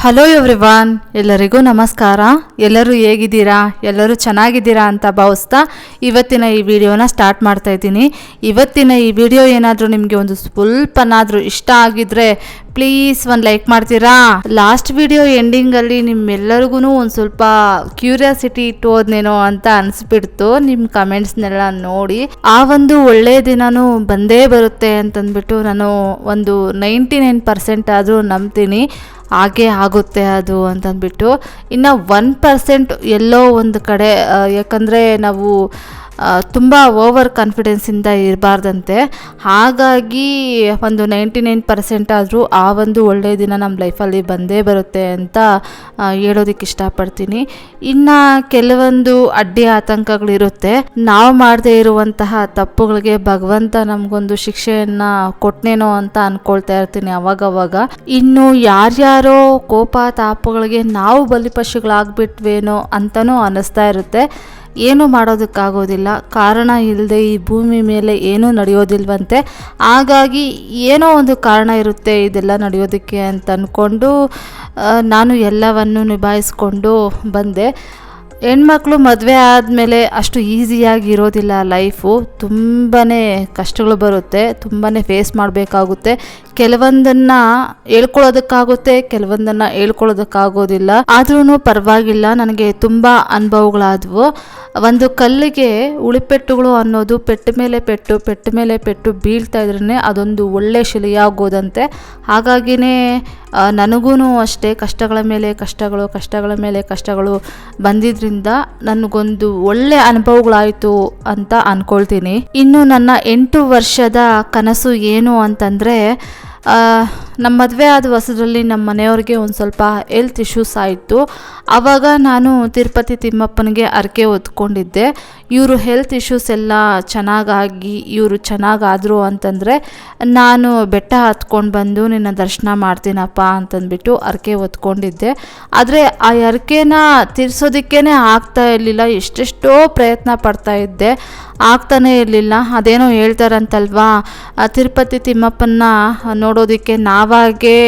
Hello everyone, ಎಲ್ಲರಿಗೂ ನಮಸ್ಕಾರ. ಎಲ್ಲರೂ ಹೇಗಿದ್ದೀರಾ? ಎಲ್ಲರೂ ಚೆನ್ನಾಗಿದ್ದೀರಾ ಅಂತ ಭಾವಿಸ್ತಾ ಇವತ್ತಿನ ಈ ವಿಡಿಯೋನ ಸ್ಟಾರ್ಟ್ ಮಾಡ್ತಾ ಇದ್ದೀನಿ. ಇವತ್ತಿನ ಈ ವಿಡಿಯೋ ಏನಾದರೂ ನಿಮಗೆ ಒಂದು ಸ್ವಲ್ಪನಾದರೂ ಇಷ್ಟ ಆಗಿದ್ರೆ ಪ್ಲೀಸ್ ಒಂದು ಲೈಕ್ ಮಾಡ್ತೀರಾ? ಲಾಸ್ಟ್ ವಿಡಿಯೋ ಎಂಡಿಂಗಲ್ಲಿ ನಿಮ್ಮೆಲ್ಲರಿಗೂ ಒಂದು ಸ್ವಲ್ಪ ಕ್ಯೂರಿಯಾಸಿಟಿ ಇಟ್ಟೋದ್ನೇನೋ ಅಂತ ಅನಿಸ್ಬಿಡ್ತು ನಿಮ್ಮ ಕಮೆಂಟ್ಸ್ನೆಲ್ಲ ನೋಡಿ. ಆ ಒಂದು ಒಳ್ಳೆಯ ದಿನನೂ ಬಂದೇ ಬರುತ್ತೆ ಅಂತಂದ್ಬಿಟ್ಟು ನಾನು ಒಂದು 99% ಆದರೂ ನಂಬ್ತೀನಿ ಹಾಗೇ ಆಗುತ್ತೆ ಅದು ಅಂತಂದ್ಬಿಟ್ಟು. ಇನ್ನು 1% ಎಲ್ಲೋ ಒಂದು ಕಡೆ, ಯಾಕಂದರೆ ನಾವು ತುಂಬ ಓವರ್ ಕಾನ್ಫಿಡೆನ್ಸಿಂದ ಇರಬಾರ್ದಂತೆ. ಹಾಗಾಗಿ ಒಂದು 99% ಆದರೂ ಆ ಒಂದು ಒಳ್ಳೆಯ ದಿನ ನಮ್ಮ ಲೈಫಲ್ಲಿ ಬಂದೇ ಬರುತ್ತೆ ಅಂತ ಹೇಳೋದಕ್ಕೆ ಇಷ್ಟಪಡ್ತೀನಿ. ಇನ್ನು ಕೆಲವೊಂದು ಅಡ್ಡಿ ಆತಂಕಗಳಿರುತ್ತೆ. ನಾವು ಮಾಡದೇ ಇರುವಂತಹ ತಪ್ಪುಗಳಿಗೆ ಭಗವಂತ ನಮಗೊಂದು ಶಿಕ್ಷೆಯನ್ನು ಕೊಟ್ಟನೇನೋ ಅಂತ ಅಂದ್ಕೊಳ್ತಾ ಇರ್ತೀನಿ ಅವಾಗವಾಗ. ಇನ್ನು ಯಾರ್ಯಾರೋ ಕೋಪ ತಾಪಗಳಿಗೆ ನಾವು ಬಲಿಪಶುಗಳಾಗ್ಬಿಟ್ವೇನೋ ಅಂತಲೂ ಅನ್ನಿಸ್ತಾ ಇರುತ್ತೆ. ಏನೂ ಮಾಡೋದಕ್ಕಾಗೋದಿಲ್ಲ, ಕಾರಣ ಇಲ್ಲದೆ ಈ ಭೂಮಿ ಮೇಲೆ ಏನೂ ನಡೆಯೋದಿಲ್ವಂತೆ. ಹಾಗಾಗಿ ಏನೋ ಒಂದು ಕಾರಣ ಇರುತ್ತೆ ಇದೆಲ್ಲ ನಡೆಯೋದಕ್ಕೆ ಅಂತ ಅಂದ್ಕೊಂಡು ನಾನು ಎಲ್ಲವನ್ನು ನಿಭಾಯಿಸ್ಕೊಂಡು ಬಂದೆ. ಹೆಣ್ಮಕ್ಳು ಮದುವೆ ಆದಮೇಲೆ ಅಷ್ಟು ಈಸಿಯಾಗಿ ಇರೋದಿಲ್ಲ ಲೈಫು. ತುಂಬಾ ಕಷ್ಟಗಳು ಬರುತ್ತೆ, ತುಂಬಾ ಫೇಸ್ ಮಾಡಬೇಕಾಗುತ್ತೆ. ಕೆಲವೊಂದನ್ನು ಹೇಳ್ಕೊಳ್ಳೋದಕ್ಕಾಗುತ್ತೆ, ಕೆಲವೊಂದನ್ನು ಹೇಳ್ಕೊಳ್ಳೋದಕ್ಕಾಗೋದಿಲ್ಲ. ಆದ್ರೂ ಪರವಾಗಿಲ್ಲ, ನನಗೆ ತುಂಬ ಅನುಭವಗಳಾದವು. ಒಂದು ಕಲ್ಲಿಗೆ ಉಳಿಪೆಟ್ಟುಗಳು ಅನ್ನೋದು ಪೆಟ್ಟು ಮೇಲೆ ಪೆಟ್ಟು ಪೆಟ್ಟು ಮೇಲೆ ಪೆಟ್ಟು ಬೀಳ್ತಾ ಇದ್ರೇ ಅದೊಂದು ಒಳ್ಳೆ ಶಿಲೆಯಾಗೋದಂತೆ. ಹಾಗಾಗಿನೇ ನನಗೂ ಅಷ್ಟೇ ಕಷ್ಟಗಳ ಮೇಲೆ ಕಷ್ಟಗಳು, ಕಷ್ಟಗಳ ಮೇಲೆ ಕಷ್ಟಗಳು ಬಂದಿದ್ರಿಂದ ನನಗೊಂದು ಒಳ್ಳೆ ಅನುಭವಗಳಾಯಿತು ಅಂತ ಅಂದ್ಕೊಳ್ತೀನಿ. ಇನ್ನು ನನ್ನ 8 ವರ್ಷದ ಕನಸು ಏನು ಅಂತಂದರೆ, ನಮ್ಮ ಮದುವೆ ಆದ ಹೊಸದ್ರಲ್ಲಿ ನಮ್ಮ ಮನೆಯವ್ರಿಗೆ ಒಂದು ಸ್ವಲ್ಪ ಹೆಲ್ತ್ ಇಶ್ಯೂಸ್ ಆಯಿತು. ಆವಾಗ ನಾನು ತಿರುಪತಿ ತಿಮ್ಮಪ್ಪನಿಗೆ ಹರಕೆ ಹೊತ್ಕೊಂಡಿದ್ದೆ. ಇವರು ಹೆಲ್ತ್ ಇಶ್ಯೂಸ್ ಎಲ್ಲ ಚೆನ್ನಾಗಾಗಿ ಇವರು ಚೆನ್ನಾಗಾದರು ಅಂತಂದರೆ ನಾನು ಬೆಟ್ಟ ಹತ್ಕೊಂಡು ಬಂದು ನಿನ್ನ ದರ್ಶನ ಮಾಡ್ತೀನಪ್ಪ ಅಂತಂದ್ಬಿಟ್ಟು ಹರಕೆ ಹೊತ್ಕೊಂಡಿದ್ದೆ. ಆದರೆ ಆ ಹರಕೆನ ತೀರ್ಸೋದಕ್ಕೇ ಆಗ್ತಾ ಇರಲಿಲ್ಲ. ಎಷ್ಟೆಷ್ಟೋ ಪ್ರಯತ್ನ ಪಡ್ತಾ ಇದ್ದೆ, ಆಗ್ತಾನೇ ಇರಲಿಲ್ಲ. ಅದೇನೋ ಹೇಳ್ತಾರಂತಲ್ವಾ, ತಿರುಪತಿ ತಿಮ್ಮಪ್ಪನ ನೋಡೋದಕ್ಕೆ ನಾವಾಗೇ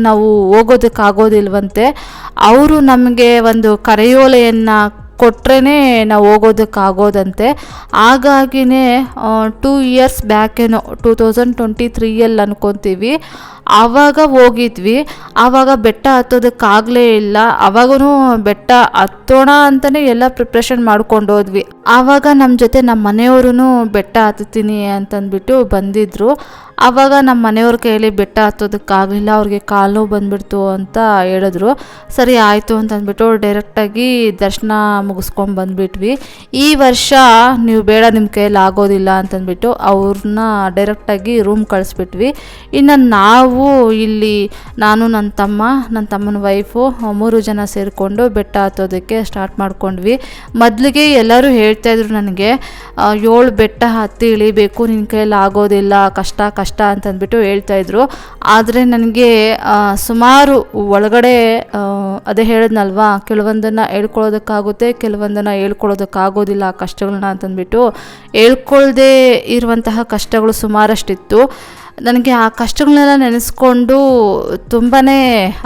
ನಾವು ಹೋಗೋದಕ್ಕಾಗೋದಿಲ್ವಂತೆ. ಅವರು ನಮಗೆ ಒಂದು ಕರೆಯೋಲೆಯನ್ನು ಕೊಟ್ರೇ ನಾವು ಹೋಗೋದಕ್ಕಾಗೋದಂತೆ. ಹಾಗಾಗಿನೇ 2 ಇಯರ್ಸ್ ಬ್ಯಾಕೇನೋ 2023 ಅನ್ಕೊತೀವಿ, ಆವಾಗ ಹೋಗಿದ್ವಿ. ಆವಾಗ ಬೆಟ್ಟ ಹತ್ತೋದಕ್ಕಾಗಲೇ ಇಲ್ಲ. ಆವಾಗೂ ಬೆಟ್ಟ ಹತ್ತೋಣ ಅಂತಲೇ ಎಲ್ಲ ಪ್ರಿಪ್ರೇಷನ್ ಮಾಡ್ಕೊಂಡು ಹೋದ್ವಿ. ಆವಾಗ ನಮ್ಮ ಜೊತೆ ನಮ್ಮ ಮನೆಯವರು ಬೆಟ್ಟ ಹತ್ತೀನಿ ಅಂತಂದ್ಬಿಟ್ಟು ಬಂದಿದ್ದರು. ಆವಾಗ ನಮ್ಮ ಮನೆಯವ್ರ ಕೈಯಲ್ಲಿ ಬೆಟ್ಟ ಹತ್ತೋದಕ್ಕಾಗಲಿಲ್ಲ, ಅವ್ರಿಗೆ ಕಾಲು ನೋವು ಬಂದುಬಿಡ್ತು ಅಂತ ಹೇಳಿದ್ರು. ಸರಿ ಆಯಿತು ಅಂತಂದ್ಬಿಟ್ಟು ಡೈರೆಕ್ಟಾಗಿ ದರ್ಶನ ಮುಗಿಸ್ಕೊಂಡು ಬಂದುಬಿಟ್ವಿ. ಈ ವರ್ಷ ನೀವು ಬೇಡ, ನಿಮ್ಮ ಕೈಯಲ್ಲಿ ಆಗೋದಿಲ್ಲ ಅಂತಂದ್ಬಿಟ್ಟು ಅವ್ರನ್ನ ಡೈರೆಕ್ಟಾಗಿ ರೂಮ್ ಕಳಿಸ್ಬಿಟ್ವಿ. ಇನ್ನು ನಾವು ಇಲ್ಲಿ ನಾನು ನನ್ನ ತಮ್ಮನ ವೈಫು 3 ಜನ ಸೇರಿಕೊಂಡು ಬೆಟ್ಟ ಹತ್ತೋದಕ್ಕೆ ಸ್ಟಾರ್ಟ್ ಮಾಡ್ಕೊಂಡ್ವಿ. ಮೊದಲಿಗೆ ಎಲ್ಲರೂ ಹೇಳ್ತಾಯಿದ್ರು ನನಗೆ, 7 ಬೆಟ್ಟ ಹತ್ತಿ ಇಳಿಬೇಕು, ನಿನ್ನ ಕೈಯಲ್ಲಿ ಆಗೋದಿಲ್ಲ, ಕಷ್ಟ ಅಂತಂದ್ಬಿಟ್ಟು ಹೇಳ್ತಾಯಿದ್ರು. ಆದರೆ ನನಗೆ ಸುಮಾರು ಒಳಗಡೆ ಅದೇ ಹೇಳಿದ್ನಲ್ವಾ, ಕೆಲವೊಂದನ್ನು ಹೇಳ್ಕೊಳ್ಳೋದಕ್ಕಾಗುತ್ತೆ, ಕೆಲವೊಂದನ್ನು ಹೇಳ್ಕೊಳ್ಳೋದಕ್ಕಾಗೋದಿಲ್ಲ ಆ ಕಷ್ಟಗಳನ್ನ ಅಂತಂದ್ಬಿಟ್ಟು. ಹೇಳ್ಕೊಳ್ದೇ ಇರುವಂತಹ ಕಷ್ಟಗಳು ಸುಮಾರಷ್ಟಿತ್ತು. ನನಗೆ ಆ ಕಷ್ಟಗಳನ್ನೆಲ್ಲ ನೆನೆಸ್ಕೊಂಡು ತುಂಬಾ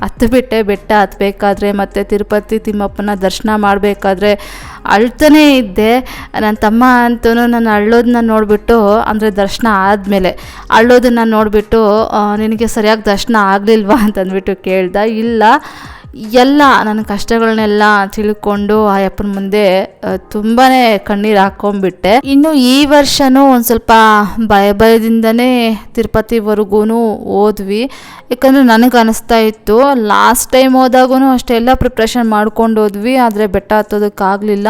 ಹತ್ತುಬಿಟ್ಟೆ. ಬೆಟ್ಟ ಹತ್ತಬೇಕಾದ್ರೆ ಮತ್ತು ತಿರುಪತಿ ತಿಮ್ಮಪ್ಪನ ದರ್ಶನ ಮಾಡಬೇಕಾದ್ರೆ ಅಳ್ತಾನೇ ಇದ್ದೆ. ನನ್ನ ತಮ್ಮ ಅಂತೂ ನಾನು ಅಳ್ಳೋದನ್ನ ನೋಡಿಬಿಟ್ಟು, ಅಂದರೆ ದರ್ಶನ ಆದಮೇಲೆ ಅಳ್ಳೋದನ್ನು ನೋಡಿಬಿಟ್ಟು, ನಿನಗೆ ಸರಿಯಾಗಿ ದರ್ಶನ ಆಗಲಿಲ್ವಾ ಅಂತಂದ್ಬಿಟ್ಟು ಕೇಳ್ದ. ಇಲ್ಲ, ಎಲ್ಲ ನನ್ನ ಕಷ್ಟಗಳನ್ನೆಲ್ಲ ತಿಳ್ಕೊಂಡು ಆ ಅಪ್ಪನ ಮುಂದೆ ತುಂಬಾ ಕಣ್ಣೀರು ಹಾಕ್ಕೊಂಡ್ಬಿಟ್ಟೆ. ಇನ್ನು ಈ ವರ್ಷವೂ ಒಂದು ಸ್ವಲ್ಪ ಭಯದಿಂದನೇ ತಿರುಪತಿವರೆಗೂ ಹೋದ್ವಿ. ಯಾಕಂದರೆ ನನಗೆ ಅನಿಸ್ತಾ ಇತ್ತು, ಲಾಸ್ಟ್ ಟೈಮ್ ಹೋದಾಗೂ ಅಷ್ಟೆಲ್ಲ ಪ್ರಿಪ್ರೇಷನ್ ಮಾಡ್ಕೊಂಡು ಹೋದ್ವಿ, ಆದರೆ ಬೆಟ್ಟ ಹತ್ತೋದಕ್ಕಾಗಲಿಲ್ಲ.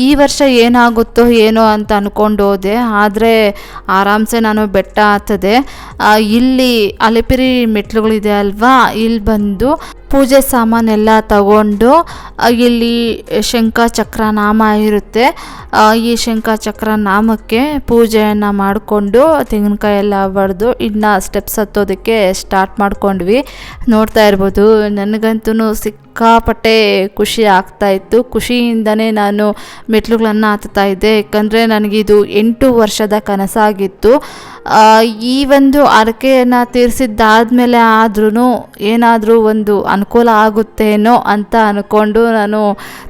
ಈ ವರ್ಷ ಏನಾಗುತ್ತೋ ಏನೋ ಅಂತ ಅಂದ್ಕೊಂಡು ಹೋದೆ. ಆದರೆ ಆರಾಮ್ಸೆ ನಾನು ಬೆಟ್ಟ ಹತ್ತದೆ. ಇಲ್ಲಿ ಅಲಿಪಿರಿ ಮೆಟ್ಲುಗಳಿದೆ ಅಲ್ವಾ, ಇಲ್ಲಿ ಬಂದು ಪೂಜೆ ಸಾಮಾನೆಲ್ಲ ತಗೊಂಡು ಇಲ್ಲಿ ಶಂಖ ಚಕ್ರ ನಾಮ ಇರುತ್ತೆ. ಈ ಶಂಖ ಚಕ್ರ ನಾಮಕ್ಕೆ ಪೂಜೆಯನ್ನು ಮಾಡಿಕೊಂಡು ತೆಂಗಿನಕಾಯಿ ಎಲ್ಲ ಬಡಿದು ಇನ್ನು ಸ್ಟೆಪ್ಸ್ ಹತ್ತೋದಕ್ಕೆ ಸ್ಟಾರ್ಟ್ ಮಾಡ್ಕೊಂಡ್ವಿ. ನೋಡ್ತಾ ಇರ್ಬೋದು, ನನಗಂತೂ ಸಿಕ್ಕಾಪಟ್ಟೆ ಖುಷಿ ಆಗ್ತಾಯಿತ್ತು. ಖುಷಿಯಿಂದನೇ ನಾನು ಮೆಟ್ಲುಗಳನ್ನು ಹತ್ತುತ್ತಾ ಇದ್ದೆ. ಯಾಕಂದರೆ ನನಗಿದು 8 ವರ್ಷದ ಕನಸಾಗಿತ್ತು. ಈ ಒಂದು ಹರಕೆಯನ್ನು ತೀರಿಸಿದ್ದಾದಮೇಲೆ ಆದ್ರೂ ಏನಾದರೂ ಒಂದು ಅನುಕೂಲ ಆಗುತ್ತೇನೋ ಅಂತ ಅಂದ್ಕೊಂಡು ನಾನು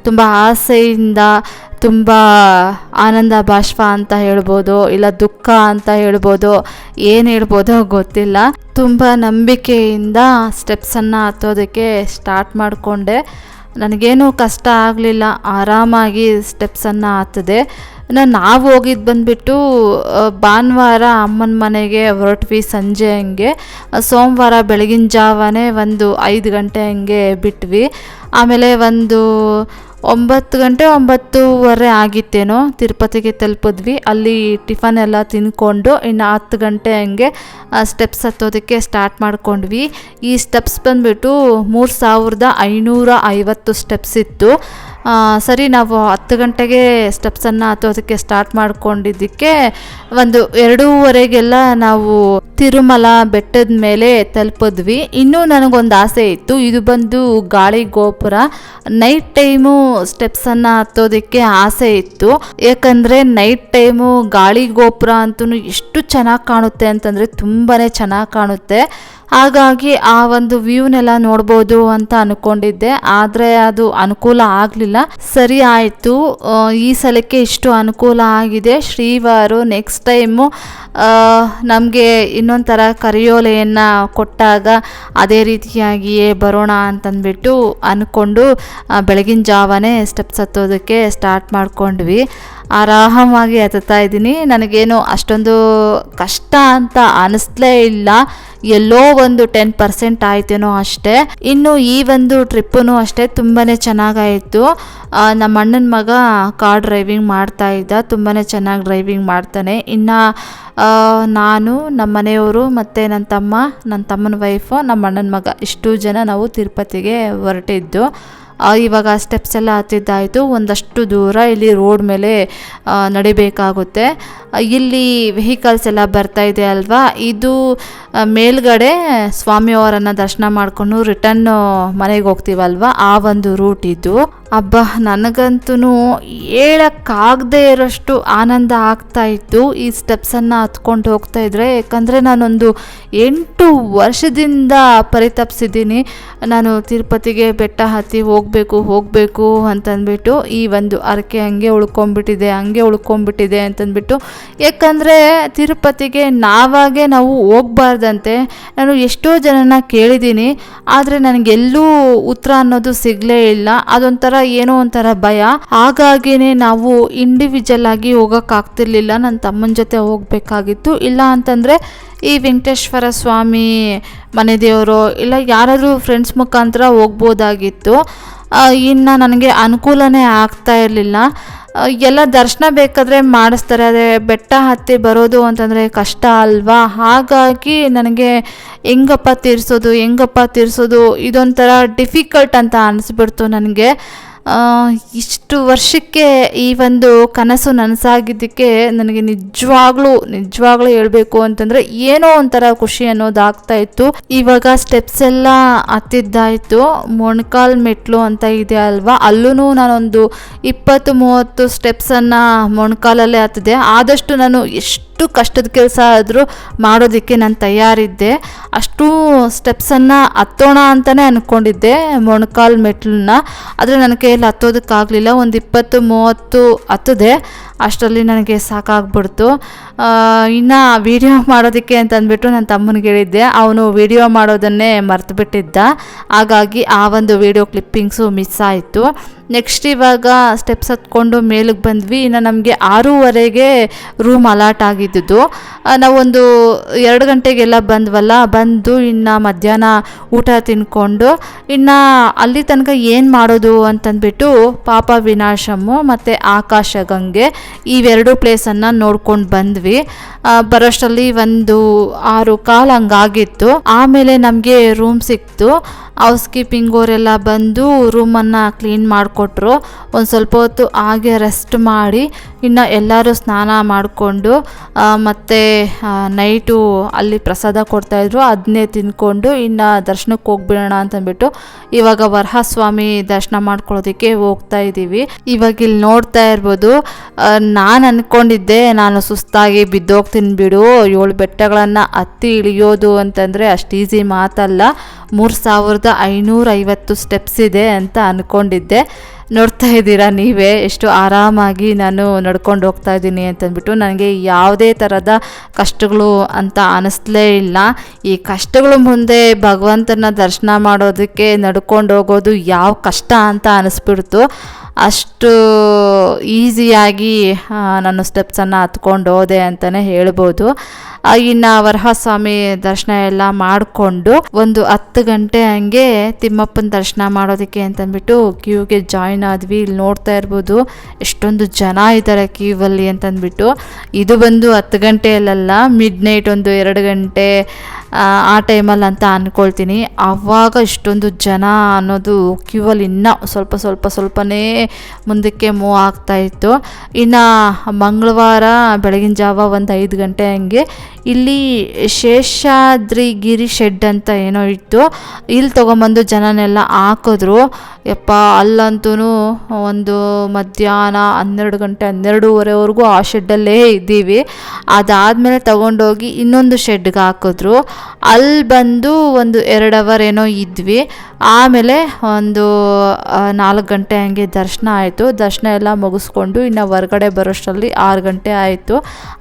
ತುಂಬ ಆಸೆಯಿಂದ, ತುಂಬ ಆನಂದ ಬಾಷ್ಪ ಅಂತ ಹೇಳ್ಬೋದು, ಇಲ್ಲ ದುಃಖ ಅಂತ ಹೇಳ್ಬೋದು, ಏನು ಹೇಳ್ಬೋದೋ ಗೊತ್ತಿಲ್ಲ, ತುಂಬ ನಂಬಿಕೆಯಿಂದ ಸ್ಟೆಪ್ಸನ್ನು ಹತ್ತೋದಕ್ಕೆ ಸ್ಟಾರ್ಟ್ ಮಾಡಿಕೊಂಡೆ. ನನಗೇನು ಕಷ್ಟ ಆಗಲಿಲ್ಲ, ಆರಾಮಾಗಿ ಸ್ಟೆಪ್ಸನ್ನು ಹತ್ತಿದೆ. ನಾವು ಹೋಗಿದ್ದು ಬಂದುಬಿಟ್ಟು ಭಾನುವಾರ ಅಮ್ಮನ ಮನೆಗೆ ಹೊರಟ್ವಿ ಸಂಜೆ ಹಂಗೆ. ಸೋಮವಾರ ಬೆಳಗಿನ ಜಾವನೇ ಒಂದು 5 ಗಂಟೆ ಹಂಗೆ ಬಿಟ್ವಿ. ಆಮೇಲೆ ಒಂದು 9 ಗಂಟೆ 9:30 ಆಗಿತ್ತೇನೋ ತಿರುಪತಿಗೆ ತಲುಪಿದ್ವಿ. ಅಲ್ಲಿ ಟಿಫನ್ ಎಲ್ಲ ತಿಂದ್ಕೊಂಡು ಇನ್ನು 10 ಗಂಟೆ ಹಂಗೆ ಸ್ಟೆಪ್ಸ್ ಹತ್ತೋದಕ್ಕೆ ಸ್ಟಾರ್ಟ್ ಮಾಡ್ಕೊಂಡ್ವಿ. ಈ ಸ್ಟೆಪ್ಸ್ ಬಂದುಬಿಟ್ಟು 3550 ಸ್ಟೆಪ್ಸ್ ಇತ್ತು. ಸರಿ, ನಾವು 10 ಗಂಟೆಗೆ ಸ್ಟೆಪ್ಸನ್ನು ಹತ್ತೋದಕ್ಕೆ ಸ್ಟಾರ್ಟ್ ಮಾಡ್ಕೊಂಡಿದ್ದಕ್ಕೆ ಒಂದು 2:30ಗೆಲ್ಲ ನಾವು ತಿರುಮಲ ಬೆಟ್ಟದ ಮೇಲೆ ತಲುಪಿದ್ವಿ. ಇನ್ನೂ ನನಗೊಂದು ಆಸೆ ಇತ್ತು, ಇದು ಬಂದು ಗಾಳಿ ಗೋಪುರ. ನೈಟ್ ಟೈಮು ಸ್ಟೆಪ್ಸನ್ನು ಹತ್ತೋದಕ್ಕೆ ಆಸೆ ಇತ್ತು. ಯಾಕಂದರೆ ನೈಟ್ ಟೈಮು ಗಾಳಿ ಗೋಪುರ ಅಂತೂ ಎಷ್ಟು ಚೆನ್ನಾಗಿ ಕಾಣುತ್ತೆ ಅಂತಂದರೆ ತುಂಬಾ ಚೆನ್ನಾಗಿ ಕಾಣುತ್ತೆ. ಹಾಗಾಗಿ ಆ ಒಂದು ವ್ಯೂನೆಲ್ಲ ನೋಡ್ಬೋದು ಅಂತ ಅಂದ್ಕೊಂಡಿದ್ದೆ, ಆದರೆ ಅದು ಅನುಕೂಲ ಆಗಲಿಲ್ಲ. ಸರಿ ಆಯಿತು, ಈ ಸಲಕ್ಕೆ ಇಷ್ಟು ಅನುಕೂಲ ಆಗಿದೆ. ಶ್ರೀವಾರು ನೆಕ್ಸ್ಟ್ ಟೈಮು ನಮಗೆ ಇನ್ನೊಂದು ಥರ ಕರಿಯೋಲೆಯನ್ನು ಕೊಟ್ಟಾಗ ಅದೇ ರೀತಿಯಾಗಿಯೇ ಬರೋಣ ಅಂತಂದ್ಬಿಟ್ಟು ಅಂದ್ಕೊಂಡು ಬೆಳಗಿನ ಜಾವನೇ ಸ್ಟೆಪ್ಸ್ ಹತ್ತೋದಕ್ಕೆ ಸ್ಟಾರ್ಟ್ ಮಾಡ್ಕೊಂಡ್ವಿ. ಆರಾಮಾಗಿ ಹತ್ತುತ್ತಾ ಇದ್ದೀನಿ. ನನಗೇನು ಅಷ್ಟೊಂದು ಕಷ್ಟ ಅಂತ ಅನ್ನಿಸ್ಲೇ ಇಲ್ಲ, ಎಲ್ಲೋ ಒಂದು 10% ಆಯ್ತೇನೋ ಅಷ್ಟೇ. ಇನ್ನು ಈ ಒಂದು ಟ್ರಿಪ್ಪು ಅಷ್ಟೇ ತುಂಬಾ ಚೆನ್ನಾಗಾಯಿತು. ನಮ್ಮ ಅಣ್ಣನ ಮಗ ಕಾರ್ ಡ್ರೈವಿಂಗ್ ಮಾಡ್ತಾ ಇದ್ದ, ತುಂಬಾ ಚೆನ್ನಾಗಿ ಡ್ರೈವಿಂಗ್ ಮಾಡ್ತಾನೆ. ಇನ್ನು ನಾನು, ನಮ್ಮ ಮನೆಯವರು ಮತ್ತು ನನ್ನ ತಮ್ಮನ ವೈಫು, ನಮ್ಮ ಅಣ್ಣನ ಮಗ, ಇಷ್ಟು ಜನ ನಾವು ತಿರುಪತಿಗೆ ಹೊರಟಿದ್ದು. ಇವಾಗ ಸ್ಟೆಪ್ಸ್ ಎಲ್ಲ ಹತ್ತಿದ್ದಾಯಿತು. ಒಂದಷ್ಟು ದೂರ ಇಲ್ಲಿ ರೋಡ್ ಮೇಲೆ ನಡಿಬೇಕಾಗುತ್ತೆ. ಇಲ್ಲಿ ವೆಹಿಕಲ್ಸ್ ಎಲ್ಲ ಬರ್ತಾ ಇದೆ ಅಲ್ವಾ, ಇದು ಮೇಲ್ಗಡೆ ಸ್ವಾಮಿಯವರನ್ನು ದರ್ಶನ ಮಾಡಿಕೊಂಡು ರಿಟರ್ನ್ ಮನೆಗೆ ಹೋಗ್ತೀವಲ್ವ, ಆ ಒಂದು ರೂಟ್ ಇದು. ಹಬ್ಬ, ನನಗಂತೂ ಹೇಳಕ್ಕಾಗದೇ ಇರೋಷ್ಟು ಆನಂದ ಆಗ್ತಾಯಿತ್ತು ಈ ಸ್ಟೆಪ್ಸನ್ನು ಹತ್ಕೊಂಡು ಹೋಗ್ತಾ ಇದ್ರೆ. ಯಾಕಂದರೆ ನಾನೊಂದು 8 ವರ್ಷದಿಂದ ಪರಿತಪಿಸಿದ್ದೀನಿ, ನಾನು ತಿರುಪತಿಗೆ ಬೆಟ್ಟ ಹತ್ತಿ ಹೋಗಬೇಕು ಅಂತಂದ್ಬಿಟ್ಟು. ಈ ಒಂದು ಹರಕೆ ಹಂಗೆ ಉಳ್ಕೊಂಬಿಟ್ಟಿದೆ ಅಂತಂದ್ಬಿಟ್ಟು. ಯಾಕಂದರೆ ತಿರುಪತಿಗೆ ನಾವು ಹೋಗಬಾರ್ದಂತೆ. ನಾನು ಎಷ್ಟೋ ಜನನ ಕೇಳಿದ್ದೀನಿ, ಆದರೆ ನನಗೆಲ್ಲೂ ಉತ್ತರ ಅನ್ನೋದು ಸಿಗಲೇ ಇಲ್ಲ. ಅದೊಂಥರ ಏನೋ ಒಂಥರ ಭಯ. ಹಾಗಾಗಿನೇ ನಾವು ಇಂಡಿವಿಜುವಲ್ ಆಗಿ ಹೋಗೋಕ್ಕಾಗ್ತಿರ್ಲಿಲ್ಲ. ನನ್ನ ತಮ್ಮನ ಜೊತೆ ಹೋಗಬೇಕಾಗಿತ್ತು. ಇಲ್ಲ ಅಂತಂದರೆ ಈ ವೆಂಕಟೇಶ್ವರ ಸ್ವಾಮಿ ಮನೆ ದೇವರು ಇಲ್ಲ ಯಾರಾದರೂ ಫ್ರೆಂಡ್ಸ್ ಮುಖಾಂತರ ಹೋಗ್ಬೋದಾಗಿತ್ತು. ಇನ್ನು ನನಗೆ ಅನುಕೂಲನೇ ಆಗ್ತಾ ಇರಲಿಲ್ಲ. ಎಲ್ಲ ದರ್ಶನ ಬೇಕಾದರೆ ಮಾಡಿಸ್ತಾರೆ, ಅದೇ ಬೆಟ್ಟ ಹತ್ತಿ ಬರೋದು ಅಂತಂದರೆ ಕಷ್ಟ ಅಲ್ವಾ. ಹಾಗಾಗಿ ನನಗೆ ಹೆಂಗಪ್ಪ ತೀರಿಸೋದು ಇದೊಂಥರ ಡಿಫಿಕಲ್ಟ್ ಅಂತ ಅನಿಸ್ಬಿಡ್ತು ನನಗೆ. ಇಷ್ಟು ವರ್ಷಕ್ಕೆ ಈ ಒಂದು ಕನಸು ನನಸಾಗಿದ್ದಕ್ಕೆ ನನಗೆ ನಿಜವಾಗ್ಲೂ ಹೇಳಬೇಕು ಅಂತಂದರೆ ಏನೋ ಒಂಥರ ಖುಷಿ ಅನ್ನೋದಾಗ್ತಾ ಇತ್ತು. ಇವಾಗ ಸ್ಟೆಪ್ಸ್ ಎಲ್ಲ ಹತ್ತಿದ್ದಾಯಿತು. ಮೊಣಕಾಲು ಮೆಟ್ಲು ಅಂತ ಇದೆ ಅಲ್ವಾ, ಅಲ್ಲೂ ನಾನೊಂದು 20-30 ಸ್ಟೆಪ್ಸನ್ನು ಮೊಣಕಾಲಲ್ಲೇ ಹತ್ತಿದೆ. ಆದಷ್ಟು ನಾನು ಎಷ್ಟು ಕಷ್ಟದ ಕೆಲಸ ಆದರೂ ಮಾಡೋದಕ್ಕೆ ನಾನು ತಯಾರಿದ್ದೆ. ಅಷ್ಟು ಸ್ಟೆಪ್ಸನ್ನು ಹತ್ತೋಣ ಅಂತಲೇ ಅಂದ್ಕೊಂಡಿದ್ದೆ ಮೊಣಕಾಲು ಮೆಟ್ಲನ್ನ. ಆದರೆ ನನ್ನ ಕೈಯಲ್ಲಿ ಹತ್ತೋದಕ್ಕಾಗಲಿಲ್ಲ. ಒಂದು 20-30 ಹತ್ತಿದೆ, ಅಷ್ಟರಲ್ಲಿ ನನಗೆ ಸಾಕಾಗ್ಬಿಡ್ತು. ಇನ್ನು ವೀಡಿಯೋ ಮಾಡೋದಕ್ಕೆ ಅಂತ ಅಂದ್ಬಿಟ್ಟು ನನ್ನ ತಮ್ಮನಿಗೆ ಹೇಳಿದ್ದೆ, ಅವನು ವೀಡಿಯೋ ಮಾಡೋದನ್ನೇ ಮರ್ತುಬಿಟ್ಟಿದ್ದ. ಹಾಗಾಗಿ ಆ ಒಂದು ವೀಡಿಯೋ ಕ್ಲಿಪ್ಪಿಂಗ್ಸು ಮಿಸ್ ಆಯಿತು. ನೆಕ್ಸ್ಟ್ ಇವಾಗ ಸ್ಟೆಪ್ಸ್ ಹತ್ಕೊಂಡು ಮೇಲಕ್ಕೆ ಬಂದ್ವಿ. ಇನ್ನು ನಮಗೆ 6:30ಗೆ ರೂಮ್ ಅಲಾಟ್ ಆಗಿದ್ದು. ನಾವೊಂದು 2 ಗಂಟೆಗೆಲ್ಲ ಬಂದು ಇನ್ನು ಮಧ್ಯಾಹ್ನ ಊಟ ತಿನ್ಕೊಂಡು ಇನ್ನು ಅಲ್ಲಿ ತನಕ ಏನು ಮಾಡೋದು ಅಂತಂದ್ಬಿಟ್ಟು ಪಾಪ ವಿನಾಶಮ್ಮು ಮತ್ತು ಆಕಾಶಗಂಗೆ ಇವೆರಡು ಪ್ಲೇಸನ್ನು ನೋಡ್ಕೊಂಡು ಬಂದ್ವಿ. ಬರೋಷ್ಟರಲ್ಲಿ ಒಂದು 6:15 ಹಂಗಾಗಿತ್ತು. ಆಮೇಲೆ ನಮಗೆ ರೂಮ್ ಸಿಕ್ತು. ಹೌಸ್ ಕೀಪಿಂಗ್ ಅವರೆಲ್ಲ ಬಂದು ರೂಮನ್ನು ಕ್ಲೀನ್ ಮಾಡಿಕೊಟ್ರು. ಒಂದು ಸ್ವಲ್ಪ ಹೊತ್ತು ಹಾಗೆ ರೆಸ್ಟ್ ಮಾಡಿ ಇನ್ನು ಎಲ್ಲರೂ ಸ್ನಾನ ಮಾಡಿಕೊಂಡು ಮತ್ತು ನೈಟು ಅಲ್ಲಿ ಪ್ರಸಾದ ಕೊಡ್ತಾಯಿದ್ರು, ಅದನ್ನೇ ತಿಂದ್ಕೊಂಡು ಇನ್ನು ದರ್ಶನಕ್ಕೆ ಹೋಗ್ಬಿಡೋಣ ಅಂತಂದ್ಬಿಟ್ಟು ಇವಾಗ ವರಹಸ್ವಾಮಿ ದರ್ಶನ ಮಾಡ್ಕೊಳ್ಳೋದಕ್ಕೆ ಹೋಗ್ತಾ ಇದ್ದೀವಿ. ಇವಾಗ ಇಲ್ಲಿ ನೋಡ್ತಾ ಇರ್ಬೋದು, ನಾನು ಅಂದ್ಕೊಂಡಿದ್ದೆ ನಾನು ಸುಸ್ತಾಗಿ ಆರಾಮಾಗಿ ಬಿದ್ದೋಗ್ತೀನಿ ಬಿಡು. 7 ಬೆಟ್ಟಗಳನ್ನು ಹತ್ತಿ ಇಳಿಯೋದು ಅಂತಂದರೆ ಅಷ್ಟು ಈಸಿ ಮಾತಲ್ಲ. 3550 ಸ್ಟೆಪ್ಸ್ ಇದೆ ಅಂತ ಅಂದ್ಕೊಂಡಿದ್ದೆ. ನೋಡ್ತಾ ಇದ್ದೀರಾ ನೀವೇ ಎಷ್ಟು ಆರಾಮಾಗಿ ನಾನು ನಡ್ಕೊಂಡು ಹೋಗ್ತಾ ಇದ್ದೀನಿ ಅಂತಂದ್ಬಿಟ್ಟು. ನನಗೆ ಯಾವುದೇ ಥರದ ಕಷ್ಟಗಳು ಅಂತ ಅನ್ನಿಸ್ಲೇ ಇಲ್ಲ. ಈ ಕಷ್ಟಗಳ ಮುಂದೆ ಭಗವಂತನ ದರ್ಶನ ಮಾಡೋದಕ್ಕೆ ನಡ್ಕೊಂಡು ಹೋಗೋದು ಯಾವ ಕಷ್ಟ ಅಂತ ಅನ್ನಿಸ್ಬಿಡ್ತು. ಅಷ್ಟು ಈಸಿಯಾಗಿ ನಾನು ಸ್ಟೆಪ್ಸನ್ನು ಹತ್ಕೊಂಡು ಹೋದೆ ಅಂತಲೇ ಹೇಳ್ಬೋದು. ಇನ್ನು ವರಹಸ್ವಾಮಿ ದರ್ಶನ ಎಲ್ಲ ಮಾಡಿಕೊಂಡು ಒಂದು 10 ಗಂಟೆ ಹಂಗೆ ತಿಮ್ಮಪ್ಪನ ದರ್ಶನ ಮಾಡೋದಕ್ಕೆ ಅಂತಂದ್ಬಿಟ್ಟು ಕ್ಯೂಗೆ ಜಾಯಿನ್ ಆದ್ವಿ. ಇಲ್ಲಿ ನೋಡ್ತಾ ಇರ್ಬೋದು ಎಷ್ಟೊಂದು ಜನ ಇದ್ದಾರೆ ಕ್ಯೂವಲ್ಲಿ ಅಂತಂದ್ಬಿಟ್ಟು. ಇದು ಬಂದು 10 ಗಂಟೆಯಲ್ಲ, ಮಿಡ್ ನೈಟ್ ಒಂದು 2 ಗಂಟೆ ಆ ಟೈಮಲ್ಲಿ ಅಂತ ಅಂದ್ಕೊಳ್ತೀನಿ. ಆವಾಗ ಇಷ್ಟೊಂದು ಜನ ಅನ್ನೋದು ಕ್ಯೂವಲ್ಲಿ ಇನ್ನೂ ಸ್ವಲ್ಪನೇ ಮುಂದಕ್ಕೆ ಮೂವ್ ಆಗ್ತಾಯಿತ್ತು. ಇನ್ನು ಮಂಗಳವಾರ ಬೆಳಗಿನ ಜಾವ ಒಂದು 5 ಗಂಟೆ ಹಂಗೆ ಇಲ್ಲಿ ಶೇಷಾದ್ರಿಗಿರಿ ಶೆಡ್ ಅಂತ ಏನೋ ಇತ್ತು, ಇಲ್ಲಿ ತೊಗೊಂಬಂದು ಜನನೆಲ್ಲ ಹಾಕಿದ್ರು. ಯಪ್ಪ ಅಲ್ಲಂತೂ ಒಂದು ಮಧ್ಯಾಹ್ನ 12 ಗಂಟೆ 12:30ವರೆಗೂ ಆ ಶೆಡ್ಡಲ್ಲೇ ಇದ್ದೀವಿ. ಅದಾದಮೇಲೆ ತೊಗೊಂಡೋಗಿ ಇನ್ನೊಂದು ಶೆಡ್ಗೆ ಹಾಕಿದ್ರು. ಅಲ್ಲಿ ಬಂದು ಒಂದು 2 ಅವರ್ ಏನೋ ಇದ್ವಿ. ಆಮೇಲೆ ಒಂದು 4 ಗಂಟೆ ಹಂಗೆ ದರ್ಶನ ಆಯಿತು. ದರ್ಶನ ಎಲ್ಲ ಮುಗಿಸ್ಕೊಂಡು ಇನ್ನು ಹೊರಗಡೆ ಬರೋಷ್ಟರಲ್ಲಿ 6 ಗಂಟೆ ಆಯಿತು.